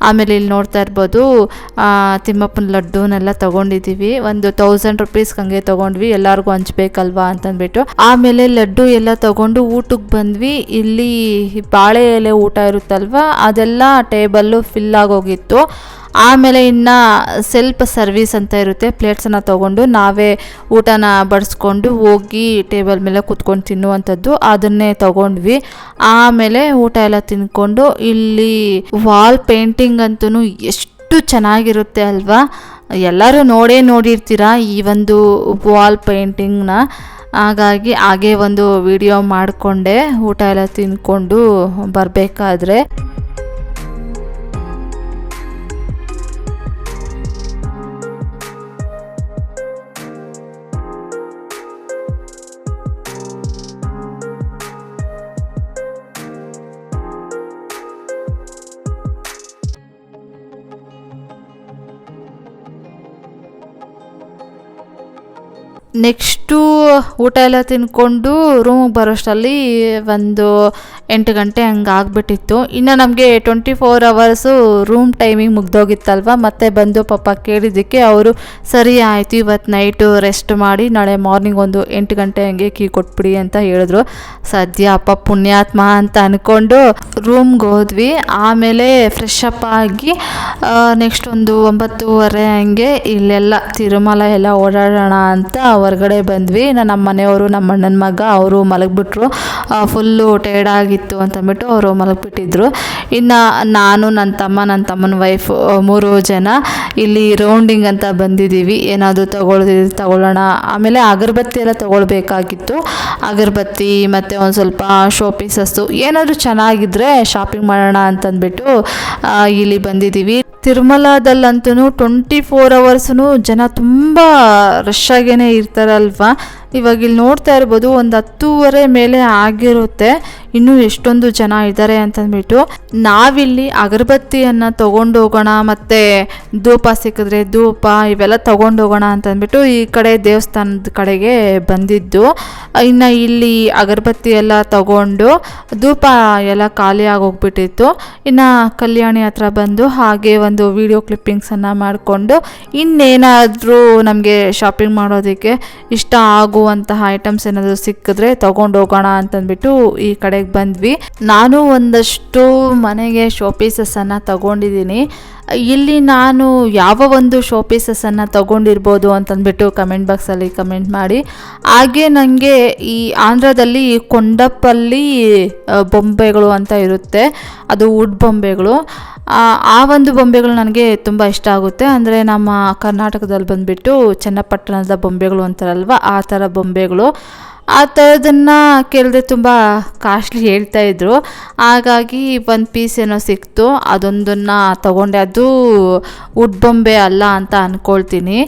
ಆಮೇಲೆ ಇಲ್ಲಿ ನೋಡ್ತಾ ಇರ್ಬೋದು ತಿಮ್ಮಪ್ಪನ ಲಡ್ಡುನೆಲ್ಲ ತೊಗೊಂಡಿದ್ದೀವಿ. ಒಂದು 1000 ರುಪೀಸ್ಗೆ ಹಂಗೆ ತೊಗೊಂಡ್ವಿ, ಎಲ್ಲರಿಗೂ ಹಂಚ್ಬೇಕಲ್ವಾ ಅಂತಂದ್ಬಿಟ್ಟು. ಆಮೇಲೆ ಲಡ್ಡು ಎಲ್ಲ ತೊಗೊಂಡು ಊಟಕ್ಕೆ ಬಂದ್ವಿ. ಇಲ್ಲಿ ಬಾಳೆ ಎಲೆ ಊಟ ಇರುತ್ತಲ್ವ, ಅದೆಲ್ಲ ಟೇಬಲ್ಲು ಫಿಲ್ ಆಗೋಗಿತ್ತು. ಆಮೇಲೆ ಇನ್ನು ಸೆಲ್ಫ್ ಸರ್ವಿಸ್ ಅಂತ ಇರುತ್ತೆ, ಪ್ಲೇಟ್ಸನ್ನು ತೊಗೊಂಡು ನಾವೇ ಊಟನ ಬಡಿಸ್ಕೊಂಡು ಹೋಗಿ ಟೇಬಲ್ ಮೇಲೆ ಕೂತ್ಕೊಂಡು ತಿನ್ನುವಂಥದ್ದು, ಅದನ್ನೇ ತೊಗೊಂಡ್ವಿ. ಆಮೇಲೆ ಊಟ ಎಲ್ಲ ತಿನ್ಕೊಂಡು ಇಲ್ಲಿ ವಾಲ್ ಪೇಂಟಿಂಗ್ ಅಂತೂ ಎಷ್ಟು ಚೆನ್ನಾಗಿರುತ್ತೆ ಅಲ್ವಾ. ಎಲ್ಲರೂ ನೋಡಿರ್ತೀರ ಈ ಒಂದು ವಾಲ್ ಪೇಂಟಿಂಗ್ನ. ಹಾಗಾಗಿ ಹಾಗೆ ಒಂದು ವಿಡಿಯೋ ಮಾಡಿಕೊಂಡೆ ಊಟ ಎಲ್ಲ ತಿಂದ್ಕೊಂಡು ಬರಬೇಕಾದ್ರೆ. ನೆಕ್ಸ್ಟು ಊಟ ಎಲ್ಲ ತಿಂದ್ಕೊಂಡು ರೂಮಿಗೆ ಬರೋಷ್ಟರಲ್ಲಿ ಒಂದು 8 ಗಂಟೆ ಹಂಗೆ ಆಗಿಬಿಟ್ಟಿತ್ತು. ಇನ್ನು ನಮಗೆ 24 ಅವರ್ಸು ರೂಮ್ ಟೈಮಿಂಗ್ ಮುಗ್ದೋಗಿತ್ತಲ್ವ. ಮತ್ತೆ ಬಂದು ಪಾಪ ಕೇಳಿದ್ದಕ್ಕೆ ಅವರು ಸರಿ ಆಯಿತು, ಇವತ್ತು ನೈಟು ರೆಸ್ಟ್ ಮಾಡಿ ನಾಳೆ ಮಾರ್ನಿಂಗ್ ಒಂದು 8 ಗಂಟೆ ಹಂಗೆ ಕೀ ಕೊಟ್ಬಿಡಿ ಅಂತ ಹೇಳಿದ್ರು. ಸದ್ಯ ಅಪ್ಪ ಪುಣ್ಯಾತ್ಮ ಅಂತ ಅಂದ್ಕೊಂಡು ರೂಮ್ಗೆ ಹೋದ್ವಿ. ಆಮೇಲೆ ಫ್ರೆಶ್ ಅಪ್ ಆಗಿ ನೆಕ್ಸ್ಟ್ ಒಂದು 9:30 ಹಂಗೆ ಇಲ್ಲೆಲ್ಲ ತಿರುಮಲ ಎಲ್ಲ ಓಡಾಡೋಣ ಅಂತ ಹೊರಗಡೆ ಬಂದ್ವಿ. ನಮ್ಮ ಮನೆಯವರು, ನಮ್ಮ ಅಣ್ಣನ ಮಗ ಅವರು ಮಲಗಿಬಿಟ್ರು. ಫುಲ್ಲು ಟೈರ್ಡ್ ಆಗಿತ್ತು ಅಂತಂದ್ಬಿಟ್ಟು ಅವರು ಮಲಗಿಬಿಟ್ಟಿದ್ರು. ಇನ್ನು ನಾನು, ನನ್ನ ತಮ್ಮನ ವೈಫ್ 3 ಜನ ಇಲ್ಲಿ ರೌಂಡಿಂಗ್ ಅಂತ ಬಂದಿದ್ದೀವಿ. ಏನಾದರೂ ತಗೊಳ್ಳೋಣ. ಆಮೇಲೆ ಅಗರಬತ್ತಿ ಎಲ್ಲ ತೊಗೊಳ್ಬೇಕಾಗಿತ್ತು. ಅಗರಬತ್ತಿ ಮತ್ತು ಒಂದು ಸ್ವಲ್ಪ ಶೋ ಪೀಸಸ್ಸು ಏನಾದರೂ ಚೆನ್ನಾಗಿದ್ದರೆ ಶಾಪಿಂಗ್ ಮಾಡೋಣ ಅಂತಂದ್ಬಿಟ್ಟು ಇಲ್ಲಿ ಬಂದಿದ್ದೀವಿ. ತಿರುಮಲದಲ್ಲಂತೂ 24 ಅವರ್ಸೂ ಜನ ತುಂಬ ರಶ್ ಆಗೇ ಇರ್ತಾರಲ್ವ. ಇವಾಗ ಇಲ್ಲಿ ನೋಡ್ತಾ ಇರ್ಬೋದು ಒಂದು 10:30 ಮೇಲೆ ಆಗಿರುತ್ತೆ, ಇನ್ನೂ ಎಷ್ಟೊಂದು ಜನ ಇದ್ದಾರೆ ಅಂತಂದ್ಬಿಟ್ಟು. ನಾವಿಲ್ಲಿ ಅಗರಬತ್ತಿಯನ್ನು ತೊಗೊಂಡು ಹೋಗೋಣ, ಮತ್ತು ಧೂಪ ಸಿಕ್ಕಿದ್ರೆ ಧೂಪ ಇವೆಲ್ಲ ತೊಗೊಂಡು ಹೋಗೋಣ ಅಂತಂದ್ಬಿಟ್ಟು ಈ ಕಡೆ ದೇವಸ್ಥಾನದ ಕಡೆಗೆ ಬಂದಿದ್ದು. ಇನ್ನು ಇಲ್ಲಿ ಅಗರಬತ್ತಿ ಎಲ್ಲ ತೊಗೊಂಡು ಧೂಪ ಎಲ್ಲ ಖಾಲಿ ಆಗೋಗ್ಬಿಟ್ಟಿತ್ತು. ಇನ್ನು ಕಲ್ಯಾಣಿ ಹತ್ರ ಬಂದು ಹಾಗೆ ಒಂದು ವಿಡಿಯೋ ಕ್ಲಿಪ್ಪಿಂಗ್ಸನ್ನು ಮಾಡಿಕೊಂಡು ಇನ್ನೇನಾದರೂ ನಮಗೆ ಶಾಪಿಂಗ್ ಮಾಡೋದಕ್ಕೆ ಇಷ್ಟ ಆಗುವಂತಹ ಐಟಮ್ಸ್ ಏನಾದರೂ ಸಿಕ್ಕಿದ್ರೆ ತೊಗೊಂಡು ಹೋಗೋಣ ಅಂತಂದ್ಬಿಟ್ಟು ಈ ಕಡೆಗೆ ಬಂದ್ವಿ. ನಾನು ಒಂದಷ್ಟು ಮನೆಗೆ ಶೋ ಪೀಸಸ್ಸನ್ನು ತಗೊಂಡಿದ್ದೀನಿ. ಇಲ್ಲಿ ನಾನು ಯಾವ ಒಂದು ಶೋ ಪೀಸಸ್ಸನ್ನು ತೊಗೊಂಡಿರ್ಬೋದು ಅಂತಂದ್ಬಿಟ್ಟು ಕಮೆಂಟ್ ಬಾಕ್ಸಲ್ಲಿ ಕಮೆಂಟ್ ಮಾಡಿ. ಹಾಗೆ ನನಗೆ ಈ ಆಂಧ್ರದಲ್ಲಿ ಕೊಂಡಪಲ್ಲಿ ಬೊಂಬೆಗಳು ಅಂತ ಇರುತ್ತೆ, ಅದು ವುಡ್ ಬೊಂಬೆಗಳು. ಆ ಒಂದು ಬೊಂಬೆಗಳು ನನಗೆ ತುಂಬ ಇಷ್ಟ ಆಗುತ್ತೆ. ಅಂದರೆ ನಮ್ಮ ಕರ್ನಾಟಕದಲ್ಲಿ ಬಂದುಬಿಟ್ಟು ಚನ್ನಪಟ್ಟಣದ ಬೊಂಬೆಗಳು ಅಂತಾರಲ್ವ, ಆ ಥರ ಬೊಂಬೆಗಳು. ಆ ಥರದನ್ನು ಕೇಳಿದ್ರೆ ತುಂಬ ಕಾಸ್ಟ್ಲಿ ಹೇಳ್ತಾಯಿದ್ರು. ಹಾಗಾಗಿ ಒಂದು ಪೀಸ್ ಏನೋ ಸಿಕ್ತು, ಅದೊಂದನ್ನು ತಗೊಂಡೆ. ಅದು ವುಡ್ ಬೊಂಬೆ ಅಲ್ಲ ಅಂತ ಅಂದ್ಕೊಳ್ತೀನಿ.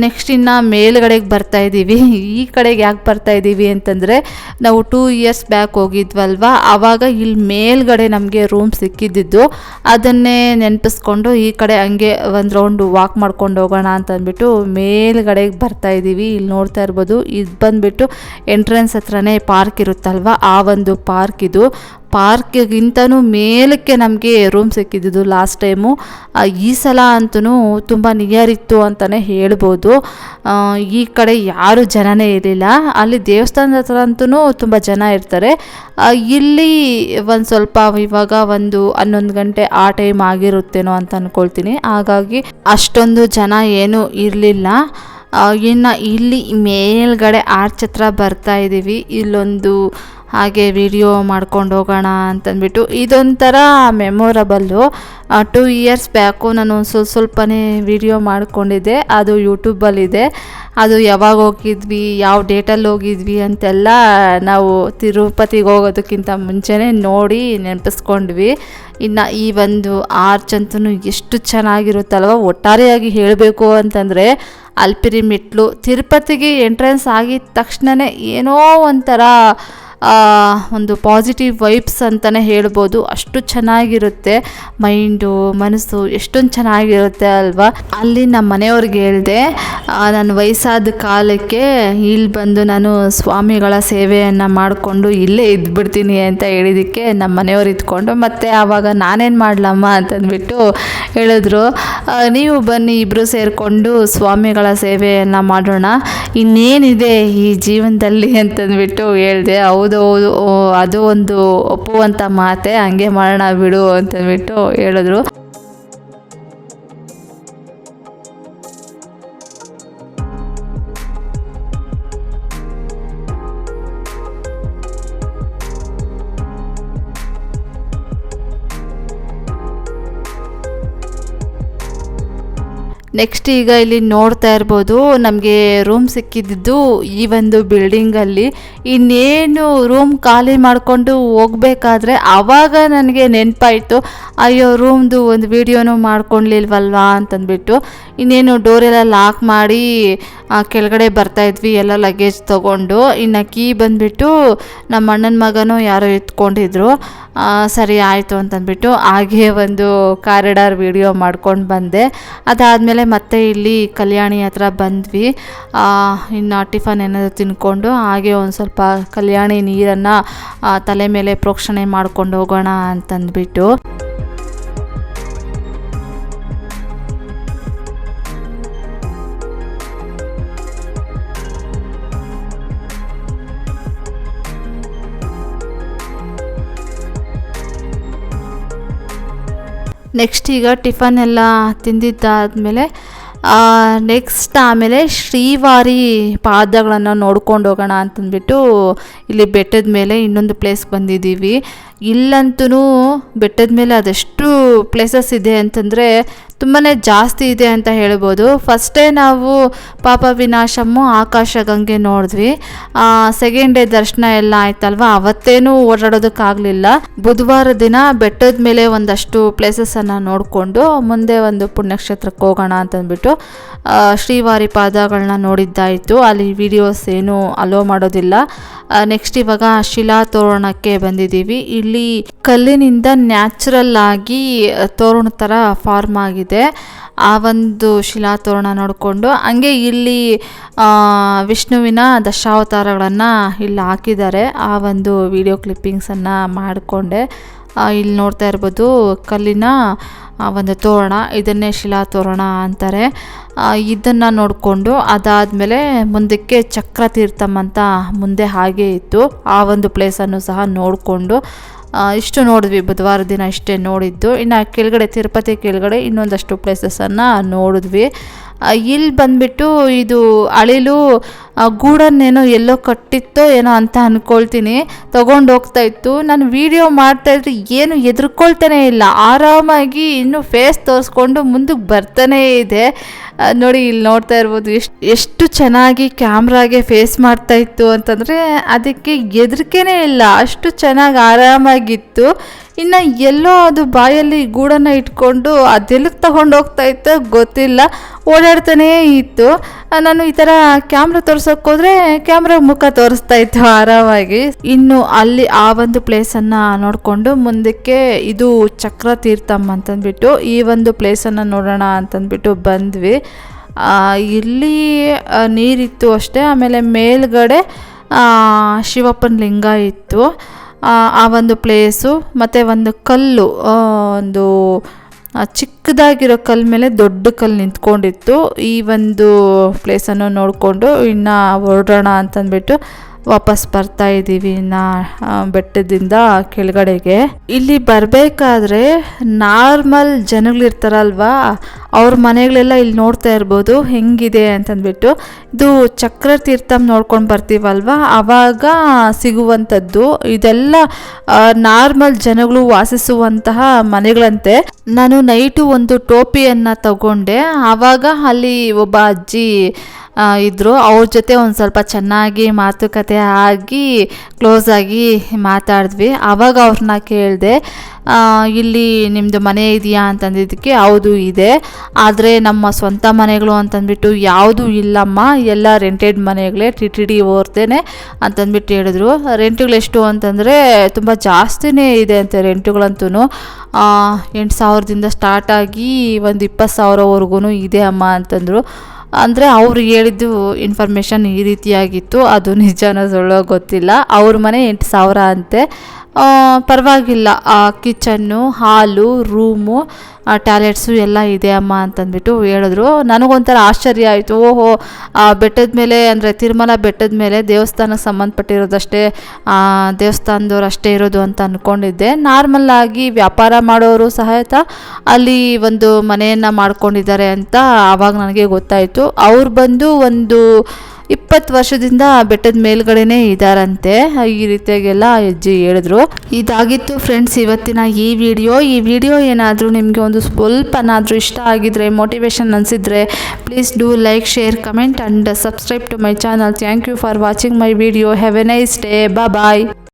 ನೆಕ್ಸ್ಟ್ ಇನ್ನು ಮೇಲ್ಗಡೆಗೆ ಬರ್ತಾಯಿದ್ದೀವಿ. ಈ ಕಡೆಗೆ ಯಾಕೆ ಬರ್ತಾಯಿದ್ದೀವಿ ಅಂತಂದರೆ, ನಾವು 2 ಇಯರ್ಸ್ ಬ್ಯಾಕ್ ಹೋಗಿದ್ವಲ್ವ, ಆವಾಗ ಇಲ್ಲಿ ಮೇಲ್ಗಡೆ ನಮಗೆ ರೂಮ್ ಸಿಕ್ಕಿದ್ದು. ಅದನ್ನೇ ನೆನಪಿಸ್ಕೊಂಡು ಈ ಕಡೆ ಹಂಗೆ ಒಂದು ರೌಂಡು ವಾಕ್ ಮಾಡ್ಕೊಂಡು ಹೋಗೋಣ ಅಂತ ಅಂದ್ಬಿಟ್ಟು ಮೇಲ್ಗಡೆಗೆ ಬರ್ತಾಯಿದ್ದೀವಿ. ಇಲ್ಲಿ ನೋಡ್ತಾ ಇರ್ಬೋದು, ಇದು ಬಂದುಬಿಟ್ಟು ಎಂಟ್ರೆನ್ಸ್ ಹತ್ರನೇ ಪಾರ್ಕ್ ಇರುತ್ತಲ್ವ, ಆ ಒಂದು ಪಾರ್ಕ್ ಇದು. ಪಾರ್ಕ್ಗಿಂತನೂ ಮೇಲಕ್ಕೆ ನಮಗೆ ರೂಮ್ ಸಿಕ್ಕಿದ್ದು ಲಾಸ್ಟ್ ಟೈಮು. ಈ ಸಲ ಅಂತೂ ತುಂಬ ನಿಯರ್ ಇತ್ತು ಅಂತಲೇ ಹೇಳ್ಬೋದು. ಈ ಕಡೆ ಯಾರೂ ಜನನೇ ಇರಲಿಲ್ಲ. ಅಲ್ಲಿ ದೇವಸ್ಥಾನದ ಹತ್ರ ಅಂತೂ ತುಂಬ ಜನ ಇರ್ತಾರೆ. ಇಲ್ಲಿ ಒಂದು ಸ್ವಲ್ಪ ಇವಾಗ ಒಂದು 11 ಗಂಟೆ ಆ ಟೈಮ್ ಆಗಿರುತ್ತೇನೋ ಅಂತ ಅಂದ್ಕೊಳ್ತೀನಿ. ಹಾಗಾಗಿ ಅಷ್ಟೊಂದು ಜನ ಏನೂ ಇರಲಿಲ್ಲ. ಇನ್ನು ಇಲ್ಲಿ ಮೇಲ್ಗಡೆ ಆರ್ಚ್ ಹತ್ರ ಬರ್ತಾ ಇದ್ದೀವಿ. ಇಲ್ಲೊಂದು ಹಾಗೆ ವಿಡಿಯೋ ಮಾಡ್ಕೊಂಡು ಹೋಗೋಣ ಅಂತಂದ್ಬಿಟ್ಟು, ಇದೊಂಥರ ಮೆಮೊರಬಲ್ಲು. 2 ಇಯರ್ಸ್ ಬ್ಯಾಕು ನಾನು ಸ್ವಲ್ಪನೇ ವಿಡಿಯೋ ಮಾಡ್ಕೊಂಡಿದ್ದೆ, ಅದು ಯೂಟ್ಯೂಬಲ್ಲಿದೆ. ಅದು ಯಾವಾಗ ಹೋಗಿದ್ವಿ, ಯಾವ ಡೇಟಲ್ಲಿ ಹೋಗಿದ್ವಿ ಅಂತೆಲ್ಲ ನಾವು ತಿರುಪತಿಗೆ ಹೋಗೋದಕ್ಕಿಂತ ಮುಂಚೆನೇ ನೋಡಿ ನೆನಪಿಸ್ಕೊಂಡ್ವಿ. ಇನ್ನು ಈ ಒಂದು ಆರ್ಚ್ ಅಂತೂ ಎಷ್ಟು ಚೆನ್ನಾಗಿರುತ್ತಲ್ವ. ಒಟ್ಟಾರೆಯಾಗಿ ಹೇಳಬೇಕು ಅಂತಂದರೆ ಅಲ್ಪಿರಿ ಮೆಟ್ಲು ತಿರುಪತಿಗೆ ಎಂಟ್ರೆನ್ಸ್ ಆಗಿದ ತಕ್ಷಣವೇ ಏನೋ ಒಂಥರ ಒಂದು ಪಾಸಿಟಿವ್ ವೈಬ್ಸ್ ಅಂತಲೇ ಹೇಳ್ಬೋದು. ಅಷ್ಟು ಚೆನ್ನಾಗಿರುತ್ತೆ ಮೈಂಡು, ಮನಸ್ಸು ಎಷ್ಟೊಂದು ಚೆನ್ನಾಗಿರುತ್ತೆ ಅಲ್ವಾ. ಅಲ್ಲಿ ನಮ್ಮ ಮನೆಯವ್ರಿಗೆ ಹೇಳಿದೆ, ನಾನು ವಯಸ್ಸಾದ ಕಾಲಕ್ಕೆ ಇಲ್ಲಿ ಬಂದು ನಾನು ಸ್ವಾಮಿಗಳ ಸೇವೆಯನ್ನು ಮಾಡಿಕೊಂಡು ಇಲ್ಲೇ ಇದ್ಬಿಡ್ತೀನಿ ಅಂತ ಹೇಳಿದ್ದಕ್ಕೆ ನಮ್ಮ ಮನೆಯವ್ರು ಇದ್ಕೊಂಡು, ಮತ್ತು ಆವಾಗ ನಾನೇನು ಮಾಡಲಮ್ಮ ಅಂತಂದ್ಬಿಟ್ಟು ಹೇಳಿದ್ರು, ನೀವು ಬನ್ನಿ ಇಬ್ಬರು ಸೇರಿಕೊಂಡು ಸ್ವಾಮಿಗಳ ಸೇವೆಯನ್ನು ಮಾಡೋಣ, ಇನ್ನೇನಿದೆ ಈ ಜೀವನದಲ್ಲಿ ಅಂತಂದ್ಬಿಟ್ಟು ಹೇಳಿದೆ. ಹೌದು, ಅದು ಒಂದು ಒಪ್ಪುವಂಥ ಮಾತೆ, ಹಂಗೆ ಮಾಡೋಣ ಬಿಡು ಅಂತಂದ್ಬಿಟ್ಟು ಹೇಳಿದ್ರು. ನೆಕ್ಸ್ಟ್ ಈಗ ಇಲ್ಲಿ ನೋಡ್ತಾ ಇರ್ಬೋದು, ನಮಗೆ ರೂಮ್ ಸಿಕ್ಕಿದ್ದು ಈ ಒಂದು ಬಿಲ್ಡಿಂಗಲ್ಲಿ. ಇನ್ನೇನು ರೂಮ್ ಖಾಲಿ ಮಾಡಿಕೊಂಡು ಹೋಗ್ಬೇಕಾದ್ರೆ ಆವಾಗ ನನಗೆ ನೆನಪಾಯಿತು, ಅಯ್ಯೋ ರೂಮ್ದು ಒಂದು ವೀಡಿಯೋನೂ ಮಾಡ್ಕೊಳ್ಲಿಲ್ವಲ್ವಾ ಅಂತಂದ್ಬಿಟ್ಟು. ಇನ್ನೇನು ಡೋರೆಲ್ಲ ಲಾಕ್ ಮಾಡಿ ಕೆಳಗಡೆ ಬರ್ತಾಯಿದ್ವಿ ಎಲ್ಲ ಲಗೇಜ್ ತೊಗೊಂಡು. ಇನ್ನು ಕೀ ಬಂದುಬಿಟ್ಟು ನಮ್ಮ ಅಣ್ಣನ ಮಗನೂ ಯಾರೋ ಎತ್ಕೊಂಡಿದ್ರು. ಸರಿ ಆಯಿತು ಅಂತಂದ್ಬಿಟ್ಟು ಹಾಗೆ ಒಂದು ಕಾರಿಡಾರ್ ವಿಡಿಯೋ ಮಾಡ್ಕೊಂಡು ಬಂದೆ. ಅದಾದಮೇಲೆ ಮತ್ತೆ ಇಲ್ಲಿ ಕಲ್ಯಾಣಿ ಹತ್ರ ಬಂದ್ವಿ. ಇನ್ನು ಟಿಫನ್ ಏನಾದರೂ ತಿನ್ಕೊಂಡು ಹಾಗೆ ಒಂದು ಸ್ವಲ್ಪ ಕಲ್ಯಾಣಿ ನೀರನ್ನು ತಲೆ ಮೇಲೆ ಪ್ರೋಕ್ಷಣೆ ಮಾಡ್ಕೊಂಡು ಹೋಗೋಣ ಅಂತಂದ್ಬಿಟ್ಟು. ನೆಕ್ಸ್ಟ್ ಈಗ ಟಿಫನ್ ಎಲ್ಲ ತಿಂದಿದ್ದಾದಮೇಲೆ ನೆಕ್ಸ್ಟ್ ಆಮೇಲೆ ಶ್ರೀವಾರಿ ಪಾದಗಳನ್ನು ನೋಡ್ಕೊಂಡು ಹೋಗೋಣ ಅಂತಂದ್ಬಿಟ್ಟು ಇಲ್ಲಿ ಬೆಟ್ಟದ ಮೇಲೆ ಇನ್ನೊಂದು ಪ್ಲೇಸ್ಗೆ ಬಂದಿದ್ದೀವಿ. ಇಲ್ಲಂತೂ ಬೆಟ್ಟದ ಮೇಲೆ ಅದೆಷ್ಟು ಪ್ಲೇಸಸ್ ಇದೆ ಅಂತಂದರೆ ತುಂಬಾ ಜಾಸ್ತಿ ಇದೆ ಅಂತ ಹೇಳ್ಬೋದು. ಫಸ್ಟೇ ನಾವು ಪಾಪ ವಿನಾಶಮ್ಮು ಆಕಾಶಗಂಗೆ ನೋಡಿದ್ವಿ. ಸೆಕೆಂಡ್ ಡೇ ದರ್ಶನ ಎಲ್ಲ ಆಯ್ತಲ್ವ, ಅವತ್ತೇನೂ ಓಡಾಡೋದಕ್ಕಾಗಲಿಲ್ಲ. ಬುಧವಾರ ದಿನ ಬೆಟ್ಟದ ಮೇಲೆ ಒಂದಷ್ಟು ಪ್ಲೇಸಸನ್ನು ನೋಡಿಕೊಂಡು ಮುಂದೆ ಒಂದು ಪುಣ್ಯಕ್ಷೇತ್ರಕ್ಕೆ ಹೋಗೋಣ ಅಂತಂದ್ಬಿಟ್ಟು ಶ್ರೀವಾರಿ ಪಾದಗಳನ್ನ ನೋಡಿದ್ದಾಯಿತು. ಅಲ್ಲಿ ವಿಡಿಯೋಸ್ ಏನೂ ಅಲೋ ಮಾಡೋದಿಲ್ಲ. ನೆಕ್ಸ್ಟ್ ಇವಾಗ ಶಿಲಾ ತೋರಣಕ್ಕೆ ಬಂದಿದ್ದೀವಿ. ಇಲ್ಲಿ ಕಲ್ಲಿನಿಂದ ನ್ಯಾಚುರಲ್ ಆಗಿ ತೋರಣ ಥರ ಫಾರ್ಮ್ ಆಗಿದೆ. ಆ ಒಂದು ಶಿಲಾ ತೋರಣ ನೋಡಿಕೊಂಡು ಹಂಗೆ ಇಲ್ಲಿ ವಿಷ್ಣುವಿನ ದಶಾವತಾರಗಳನ್ನು ಇಲ್ಲಿ ಹಾಕಿದ್ದಾರೆ. ಆ ಒಂದು ವಿಡಿಯೋ ಕ್ಲಿಪ್ಪಿಂಗ್ಸನ್ನು ಮಾಡಿಕೊಂಡೆ. ಇಲ್ಲಿ ನೋಡ್ತಾ ಇರ್ಬೋದು ಕಲ್ಲಿನ ಒಂದು ತೋರಣ, ಇದನ್ನೇ ಶಿಲಾ ತೋರಣ ಅಂತಾರೆ. ಇದನ್ನು ನೋಡಿಕೊಂಡು ಅದಾದಮೇಲೆ ಮುಂದಕ್ಕೆ ಚಕ್ರತೀರ್ಥಂ ಅಂತ ಮುಂದೆ ಹಾಗೆ ಇತ್ತು, ಆ ಒಂದು ಪ್ಲೇಸನ್ನು ಸಹ ನೋಡಿಕೊಂಡು ಇಷ್ಟು ನೋಡಿದ್ವಿ. ಬುಧವಾರ ದಿನ ಇಷ್ಟೇ ನೋಡಿದ್ದು. ಇನ್ನು ಕೆಳಗಡೆ ತಿರುಪತಿ ಕೆಳಗಡೆ ಇನ್ನೊಂದಷ್ಟು ಪ್ಲೇಸಸನ್ನು ನೋಡಿದ್ವಿ. ಇಲ್ಲಿ ಬಂದುಬಿಟ್ಟು ಇದು ಅಳಿಲು ಗೂಡನ್ನೇನೋ ಎಲ್ಲೋ ಕಟ್ಟಿತ್ತೋ ಏನೋ ಅಂತ ಅಂದ್ಕೊಳ್ತೀನಿ, ತೊಗೊಂಡು ಹೋಗ್ತಾಯಿತ್ತು. ನಾನು ವೀಡಿಯೋ ಮಾಡ್ತಾಯಿದ್ರೆ ಏನು ಹೆದರ್ಕೊಳ್ತಾನೇ ಇಲ್ಲ, ಆರಾಮಾಗಿ ಇನ್ನೂ ಫೇಸ್ ತೋರಿಸ್ಕೊಂಡು ಮುಂದಕ್ಕೆ ಬರ್ತಾನೇ ಇದೆ. ನೋಡಿ ಇಲ್ಲಿ ನೋಡ್ತಾ ಇರ್ಬೋದು ಎಷ್ಟು ಚೆನ್ನಾಗಿ ಕ್ಯಾಮ್ರಾಗೆ ಫೇಸ್ ಮಾಡ್ತಾಯಿತ್ತು ಅಂತಂದರೆ ಅದಕ್ಕೆ ಹೆದರಿಕೆನೇ ಇಲ್ಲ, ಅಷ್ಟು ಚೆನ್ನಾಗಿ ಆರಾಮಾಗಿತ್ತು. ಇನ್ನು ಎಲ್ಲೋ ಅದು ಬಾಯಲ್ಲಿ ಗೂಡನ್ನು ಇಟ್ಕೊಂಡು ಅದೆಲ್ಲಕ್ಕೆ ತಗೊಂಡು ಹೋಗ್ತಾ ಇತ್ತು ಗೊತ್ತಿಲ್ಲ, ಓಡಾಡ್ತಾನೇ ಇತ್ತು. ನಾನು ಈ ಥರ ಕ್ಯಾಮ್ರಾ ತೋರ್ಸೋಕೆ ಹೋದರೆ ಕ್ಯಾಮ್ರಾ ಮುಖ ತೋರಿಸ್ತಾ ಇತ್ತು ಆರಾಮಾಗಿ. ಇನ್ನು ಅಲ್ಲಿ ಆ ಒಂದು ಪ್ಲೇಸನ್ನು ನೋಡಿಕೊಂಡು ಮುಂದಕ್ಕೆ ಇದು ಚಕ್ರ ತೀರ್ಥಮ್ ಅಂತಂದ್ಬಿಟ್ಟು ಈ ಒಂದು ಪ್ಲೇಸನ್ನು ನೋಡೋಣ ಅಂತಂದ್ಬಿಟ್ಟು ಬಂದ್ವಿ. ಇಲ್ಲಿ ನೀರಿತ್ತು ಅಷ್ಟೇ, ಆಮೇಲೆ ಮೇಲ್ಗಡೆ ಶಿವಪ್ಪನ ಲಿಂಗ ಇತ್ತು. ಆ ಒಂದು ಪ್ಲೇಸು ಮತ್ತು ಒಂದು ಕಲ್ಲು, ಒಂದು ಚಿಕ್ಕದಾಗಿರೋ ಕಲ್ಲು ಮೇಲೆ ದೊಡ್ಡ ಕಲ್ಲು ನಿಂತ್ಕೊಂಡಿತ್ತು. ಈ ಒಂದು ಪ್ಲೇಸನ್ನು ನೋಡಿಕೊಂಡು ಇನ್ನು ಹೊರಡೋಣ ಅಂತಂದ್ಬಿಟ್ಟು ವಾಪಸ್ ಬರ್ತಾ ಇದ್ದೀವಿ ಇನ್ನು ಬೆಟ್ಟದಿಂದ ಕೆಳಗಡೆಗೆ. ಇಲ್ಲಿ ಬರಬೇಕಾದ್ರೆ ನಾರ್ಮಲ್ ಜನಗಳಿರ್ತಾರಲ್ವ, ಅವ್ರ ಮನೆಗಳೆಲ್ಲ ಇಲ್ಲಿ ನೋಡ್ತಾ ಇರ್ಬೋದು ಹೆಂಗಿದೆ ಅಂತಂದ್ಬಿಟ್ಟು. ಇದು ಚಕ್ರ ತೀರ್ಥಮ್ ನೋಡ್ಕೊಂಡು ಬರ್ತೀವಲ್ವ ಆವಾಗ ಸಿಗುವಂಥದ್ದು. ಇದೆಲ್ಲ ನಾರ್ಮಲ್ ಜನಗಳು ವಾಸಿಸುವಂತಹ ಮನೆಗಳಂತೆ. ನಾನು ನೈಟು ಒಂದು ಟೋಪಿಯನ್ನು ತಗೊಂಡೆ, ಆವಾಗ ಅಲ್ಲಿ ಒಬ್ಬ ಅಜ್ಜಿ ಇದ್ದರು, ಅವ್ರ ಜೊತೆ ಒಂದು ಸ್ವಲ್ಪ ಚೆನ್ನಾಗಿ ಮಾತುಕತೆ ಆಗಿ ಕ್ಲೋಸ್ ಆಗಿ ಮಾತಾಡಿದ್ವಿ. ಆವಾಗ ಅವ್ರನ್ನ ಕೇಳಿದೆ, ಇಲ್ಲಿ ನಿಮ್ಮದು ಮನೆ ಇದೆಯಾ ಅಂತಂದಿದ್ದಕ್ಕೆ ಹೌದು ಇದೆ, ಆದರೆ ನಮ್ಮ ಸ್ವಂತ ಮನೆಗಳು ಅಂತಂದ್ಬಿಟ್ಟು ಯಾವುದೂ ಇಲ್ಲಮ್ಮ, ಎಲ್ಲ ರೆಂಟೆಡ್ ಮನೆಗಳೇ, ಟಿ ಓರ್ತೇನೆ ಅಂತಂದ್ಬಿಟ್ಟು ಹೇಳಿದ್ರು. ರೆಂಟುಗಳು ಎಷ್ಟು ಅಂತಂದರೆ ತುಂಬ ಜಾಸ್ತಿನೇ ಇದೆ ಅಂತೆ ರೆಂಟುಗಳಂತೂ. 8,000ದಿಂದ ಸ್ಟಾರ್ಟ್ ಆಗಿ ಒಂದು 20,000ವರೆಗೂ ಇದೆ ಅಮ್ಮ ಅಂತಂದರು. ಅಂದರೆ ಅವ್ರು ಹೇಳಿದ್ದು ಇನ್ಫಾರ್ಮೇಷನ್ ಈ ರೀತಿಯಾಗಿತ್ತು, ಅದು ನಿಜನೋ ಸುಳ್ಳೋ ಗೊತ್ತಿಲ್ಲ. ಅವ್ರ ಮನೆ 8,000 ಅಂತೆ. ಪರವಾಗಿಲ್ಲ, ಕಿಚನ್ನು, ಹಾಲು, ರೂಮು, ಟಾಯ್ಲೆಟ್ಸು ಎಲ್ಲ ಇದೆ ಅಮ್ಮ ಅಂತಂದ್ಬಿಟ್ಟು ಹೇಳಿದ್ರು. ನನಗೊಂಥರ ಆಶ್ಚರ್ಯ ಆಯಿತು. ಓಹೋ, ಬೆಟ್ಟದ ಮೇಲೆ ಅಂದರೆ ತಿರುಮಲ ಬೆಟ್ಟದ ಮೇಲೆ ದೇವಸ್ಥಾನಕ್ಕೆ ಸಂಬಂಧಪಟ್ಟಿರೋದಷ್ಟೇ, ದೇವಸ್ಥಾನದವ್ರು ಅಷ್ಟೇ ಇರೋದು ಅಂತ ಅಂದ್ಕೊಂಡಿದ್ದೆ. ನಾರ್ಮಲ್ಲಾಗಿ ವ್ಯಾಪಾರ ಮಾಡೋರು ಸಹಿತ ಅಲ್ಲಿ ಒಂದು ಮನೆಯನ್ನು ಮಾಡ್ಕೊಂಡಿದ್ದಾರೆ ಅಂತ ಆವಾಗ ನನಗೆ ಗೊತ್ತಾಯಿತು. ಅವ್ರು ಬಂದು ಒಂದು 20 ವರ್ಷದಿಂದ ಬೆಟ್ಟದ ಮೇಲ್ಗಡೆನೇ ಇದ್ದಾರಂತೆ, ಈ ರೀತಿಯಾಗೆಲ್ಲ ಅಜ್ಜಿ ಹೇಳಿದ್ರು. ಇದಾಗಿತ್ತು ಫ್ರೆಂಡ್ಸ್ ಇವತ್ತಿನ ಈ ವಿಡಿಯೋ ಏನಾದರೂ ನಿಮಗೆ ಒಂದು ಸ್ವಲ್ಪನಾದರೂ ಇಷ್ಟ ಆಗಿದ್ರೆ, ಮೋಟಿವೇಶನ್ ಅನಿಸಿದರೆ please do like, share, comment and subscribe to my channel. Thank you for watching my video. Have a nice day. Bye.